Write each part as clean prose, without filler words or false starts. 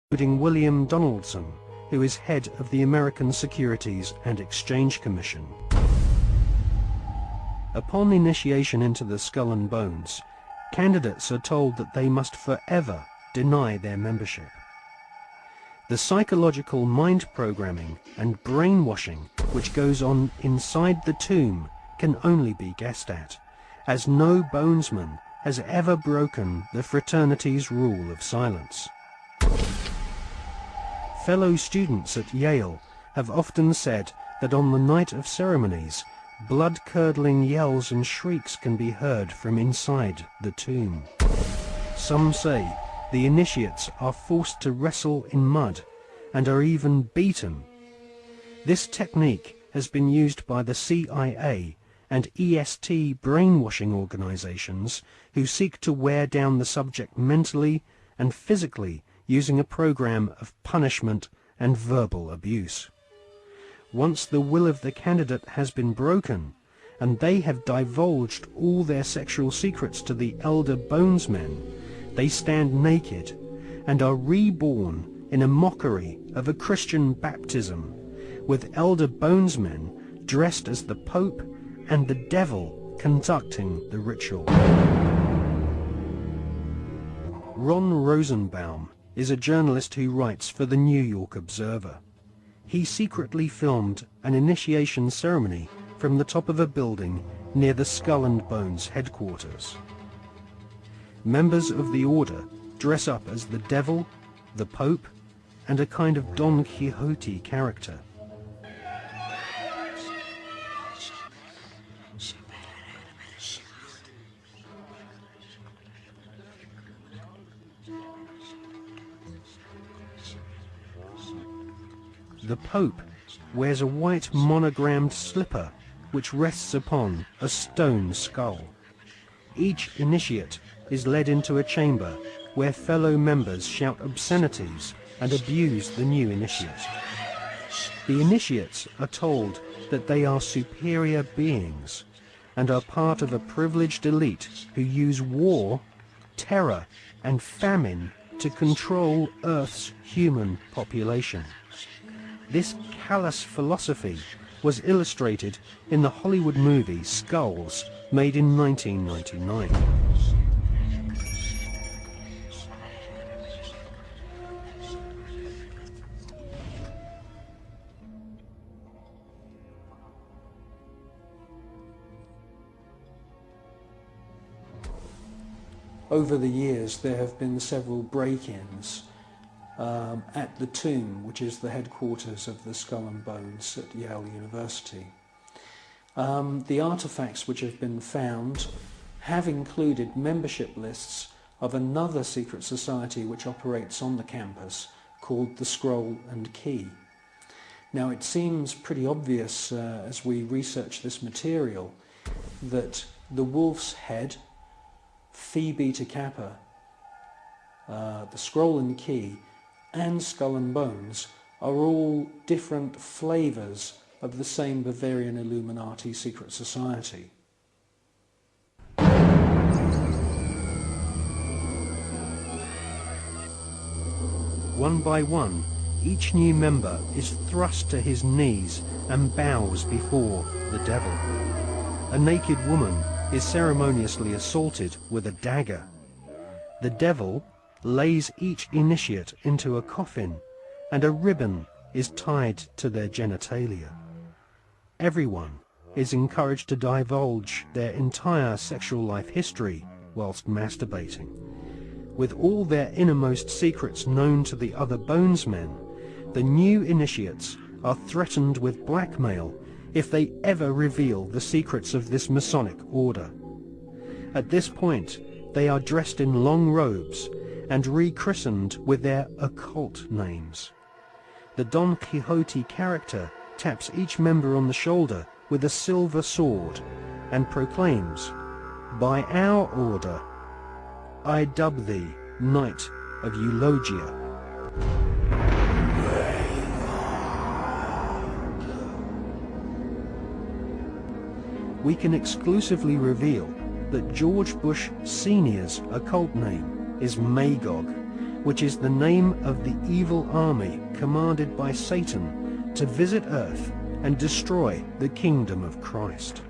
including William Donaldson, who is head of the American Securities and Exchange Commission. Upon initiation into the Skull and Bones, candidates are told that they must forever deny their membership. The psychological mind programming and brainwashing which goes on inside the tomb can only be guessed at, as no bonesman has ever broken the fraternity's rule of silence. Fellow students at Yale have often said that on the night of ceremonies, blood-curdling yells and shrieks can be heard from inside the tomb. Some say the initiates are forced to wrestle in mud and are even beaten. This technique has been used by the CIA and EST brainwashing organizations who seek to wear down the subject mentally and physically using a program of punishment and verbal abuse. Once the will of the candidate has been broken and they have divulged all their sexual secrets to the elder bonesmen, they stand naked and are reborn in a mockery of a Christian baptism, with elder bonesmen dressed as the Pope and the devil conducting the ritual. Ron Rosenbaum is a journalist who writes for the New York Observer. He secretly filmed an initiation ceremony from the top of a building near the Skull and Bones headquarters. Members of the order dress up as the devil, the Pope, and a kind of Don Quixote character. The Pope wears a white monogrammed slipper which rests upon a stone skull. Each initiate is led into a chamber where fellow members shout obscenities and abuse the new initiate. The initiates are told that they are superior beings and are part of a privileged elite who use war, terror, and famine to control Earth's human population. This callous philosophy was illustrated in the Hollywood movie Skulls, made in 1999. Over the years, there have been several break-ins at the tomb, which is the headquarters of the Skull and Bones at Yale University. The artifacts which have been found have included membership lists of another secret society which operates on the campus called the Scroll and Key. Now, it seems pretty obvious as we research this material that the wolf's head, Phi Beta Kappa, the Scroll and Key, and Skull and Bones are all different flavours of the same Bavarian Illuminati secret society. One by one, each new member is thrust to his knees and bows before the devil. A naked woman is ceremoniously assaulted with a dagger. The devil lays each initiate into a coffin, and a ribbon is tied to their genitalia. Everyone is encouraged to divulge their entire sexual life history whilst masturbating. With all their innermost secrets known to the other bonesmen, the new initiates are threatened with blackmail if they ever reveal the secrets of this Masonic order. At this point, they are dressed in long robes and rechristened with their occult names. The Don Quixote character taps each member on the shoulder with a silver sword and proclaims, "By our order, I dub thee Knight of Eulogia." We can exclusively reveal that George Bush Sr.'s occult name is Magog, which is the name of the evil army commanded by Satan to visit Earth and destroy the kingdom of Christ.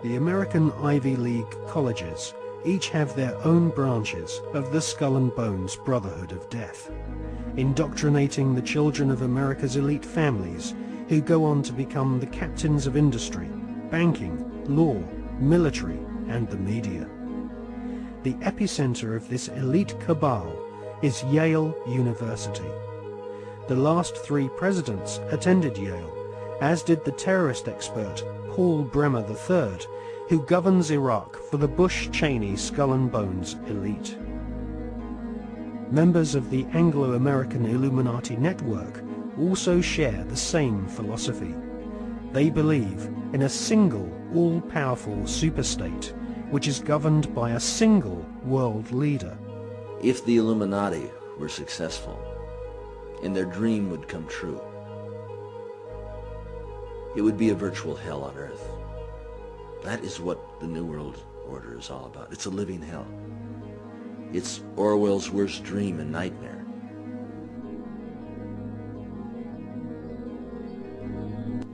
The American Ivy League colleges each have their own branches of the Skull and Bones Brotherhood of Death, indoctrinating the children of America's elite families who go on to become the captains of industry, banking, law, military, and the media. The epicenter of this elite cabal is Yale University. The last 3 presidents attended Yale, as did the terrorist expert Paul Bremer III, who governs Iraq for the Bush-Cheney Skull and Bones elite. Members of the Anglo-American Illuminati network also share the same philosophy. They believe in a single, all-powerful superstate, which is governed by a single world leader. If the Illuminati were successful, and their dream would come true, it would be a virtual hell on earth. That is what the New World Order is all about. It's a living hell. It's Orwell's worst dream and nightmare.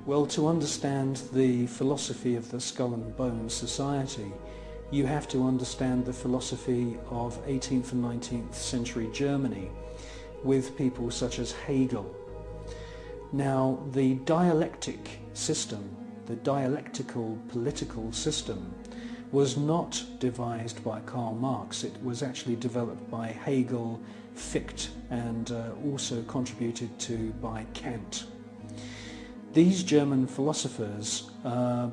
Well, to understand the philosophy of the Skull and Bones Society, you have to understand the philosophy of 18th and 19th century Germany with people such as Hegel. Now, the dialectic system, the dialectical political system, was not devised by Karl Marx. It was actually developed by Hegel, Fichte, and also contributed to by Kant. These German philosophers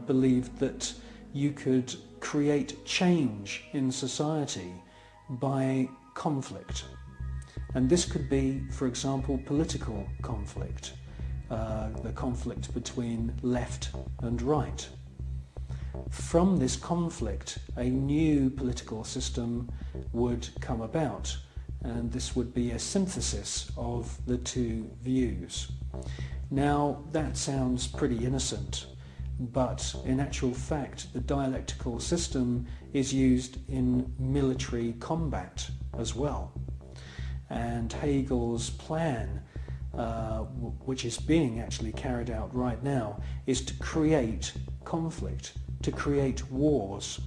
believed that you could create change in society by conflict. And this could be, for example, political conflict, the conflict between left and right. From this conflict, a new political system would come about, and this would be a synthesis of the two views. Now, that sounds pretty innocent, but in actual fact, the dialectical system is used in military combat as well. And Hegel's plan, which is being actually carried out right now, is to create conflict, to create wars.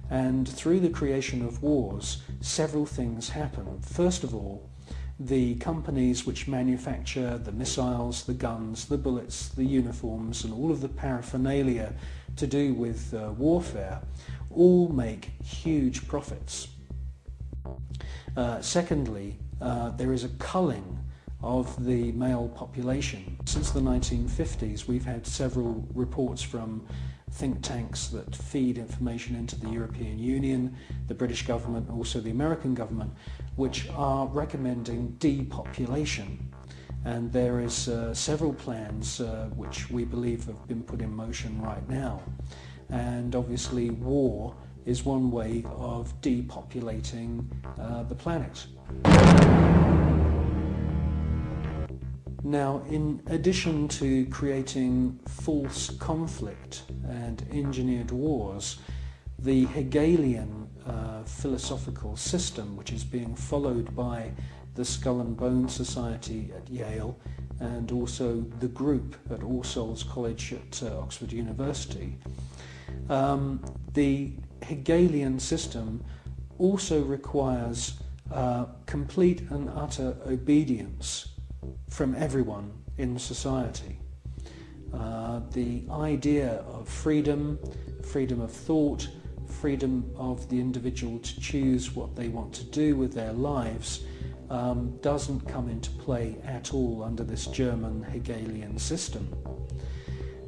And through the creation of wars, several things happen. First of all, the companies which manufacture the missiles, the guns, the bullets, the uniforms, and all of the paraphernalia to do with warfare, all make huge profits. Secondly, there is a culling of the male population. Since the 1950s, we've had several reports from think tanks that feed information into the European Union, the British government, also the American government, which are recommending depopulation. And there is several plans which we believe have been put in motion right now. And obviously war is one way of depopulating the planet. Now, in addition to creating false conflict and engineered wars, the Hegelian philosophical system, which is being followed by the Skull and Bones Society at Yale and also the group at All Souls College at Oxford University, the Hegelian system also requires complete and utter obedience from everyone in society. The idea of freedom, freedom of thought, freedom of the individual to choose what they want to do with their lives doesn't come into play at all under this German Hegelian system.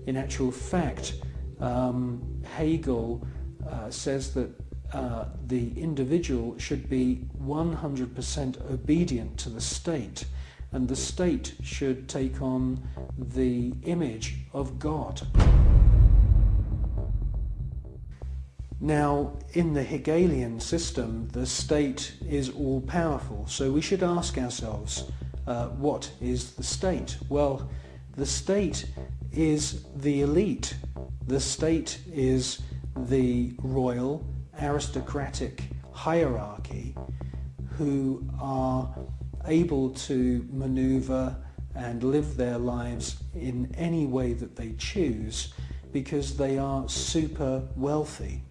In actual fact, Hegel says that the individual should be 100% obedient to the state, and the state should take on the image of God. Now, in the Hegelian system, the state is all-powerful, so we should ask ourselves, what is the state? Well, the state is the elite. The state is the royal, aristocratic hierarchy who are able to maneuver and live their lives in any way that they choose because they are super wealthy.